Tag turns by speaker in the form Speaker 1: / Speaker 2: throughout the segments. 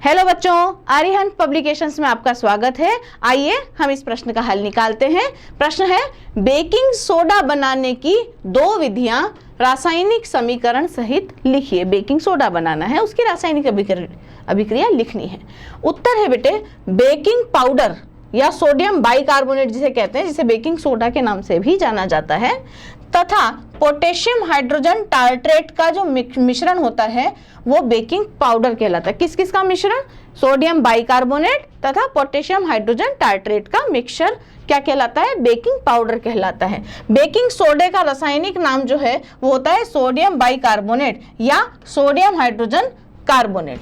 Speaker 1: Hello बच्चों, आर्यहंत publications में आपका स्वागत है। आइए हम इस प्रश्न का हल निकालते हैं। प्रश्न है, बेकिंग सोडा बनाने की दो विधियां रासायनिक समीकरण सहित लिखिए। बेकिंग सोडा बनाना है, उसकी रासायनिक अभिक्रिया लिखनी है। उत्तर है बेटे, बेकिंग पाउडर या सोडियम बाइकार्बोनेट जिसे कहते हैं, जिसे बेकिंग सोडा के नाम से भी जाना जाता है, तथा पोटेशियम हाइड्रोजन टार्ट्रेट का जो मिश्रण होता है वो बेकिंग पाउडर कहलाता है। किस किस का मिश्रण? सोडियम बाइकार्बोनेट तथा पोटेशियम हाइड्रोजन टार्ट्रेट का मिक्सचर क्या कहलाता है? बेकिंग पाउडर कहलाता है। बेकिंग सोडे का रासायनिक नाम जो है वो होता है सोडियम बाइकार्बोनेट या सोडियम हाइड्रोजन कार्बोनेट।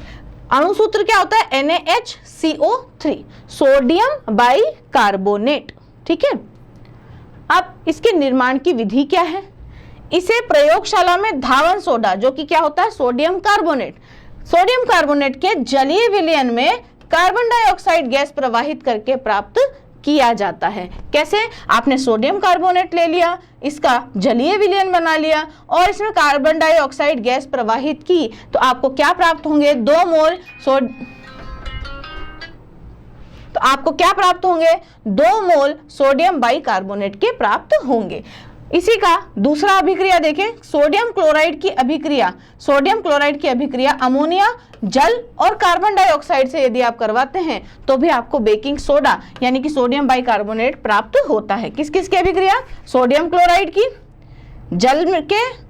Speaker 1: अणुसूत्र क्या होता है? NaHCO3, sodium bicarbonate. ठीक है। अब इसके निर्माण की विधि क्या है? इसे प्रयोगशाला में धावन सोडा, जो कि क्या होता है? सोडियम कार्बोनेट के जलीय विलयन में कार्बन डाइऑक्साइड गैस प्रवाहित करके प्राप्त किया जाता है। कैसे? आपने सोडियम कार्बोनेट ले लिया, इसका जलीय विलयन बना लिया और इसमें कार्बन डाइऑक्साइड गैस प्रवाहित की, तो आपको क्या प्राप्त होंगे? 2 मोल सोडियम बाइकार्बोनेट के प्राप्त होंगे। इसी का दूसरा अभिक्रिया देखें, सोडियम क्लोराइड की अभिक्रिया अमोनिया, जल और कार्बन डाइऑक्साइड से यदि आप करवाते हैं तो भी आपको बेकिंग सोडा यानी कि सोडियम बाइकार्बोनेट प्राप्त होता है। किस किस की अभिक्रिया? सोडियम क्लोराइड की, जल के,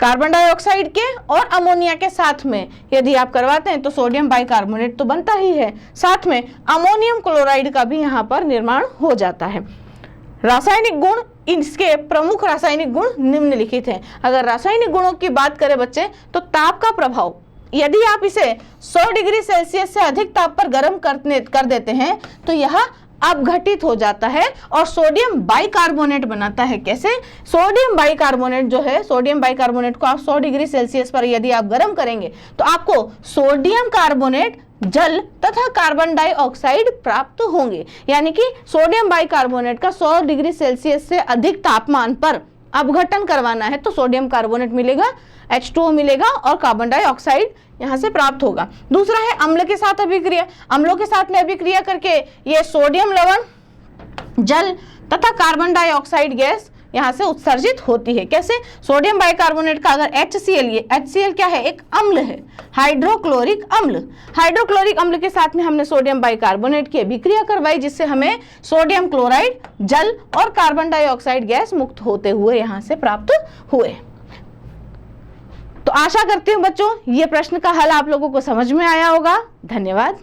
Speaker 1: कार्बन डाइऑक्साइड के और अमोनिया के साथ में यदि आप करवाते हैं तो सोडियम बाइकार्बोनेट तो बनता ही है, साथ में अमोनियम क्लोराइड का भी यहाँ पर निर्माण हो जाता है। रासायनिक गुण, इसके प्रमुख रासायनिक गुण निम्नलिखित हैं। अगर रासायनिक गुणों की बात करें बच्चे, तो ताप का प्रभाव, यदि आप इसे 100 डिग्री सेल्सियस से अधिक ताप पर गर्म कर देते हैं तो यह अपघटित हो जाता है और सोडियम बाइकार्बोनेट बनाता है। कैसे? सोडियम बाइकार्बोनेट को आप 100 डिग्री सेल्सियस पर यदि आप गर्म करेंगे तो आपको सोडियम कार्बोनेट, जल तथा कार्बन डाइऑक्साइड प्राप्त होंगे। यानी कि सोडियम बाइकार्बोनेट का 100 डिग्री सेल्सियस से अधिक तापमान पर अपघटन करवाना है तो सोडियम कार्बोनेट मिलेगा, H2O मिलेगा और कार्बन डाइऑक्साइड यहां से प्राप्त होगा। दूसरा है अम्ल के साथ अभिक्रिया। अम्लों के साथ में अभिक्रिया करके ये सोडियम लवण, जल तथा कार्बन डाइऑक्साइड गैस यहां से उत्सर्जित होती है। कैसे? सोडियम बाइकार्बोनेट का अगर HCl, ये HCl क्या है? एक अम्ल है, हाइड्रोक्लोरिक अम्ल के साथ में हमने सोडियम बाइकार्बोनेट की अभिक्रिया करवाई, जिससे हमें सोडियम क्लोराइड, जल और कार्बन डाइऑक्साइड गैस मुक्त होते हुए यहां से प्राप्त हुए। तो आशा करती हूं बच्चों ये प्रश्न का हल आप लोगों को समझ में आया होगा। धन्यवाद।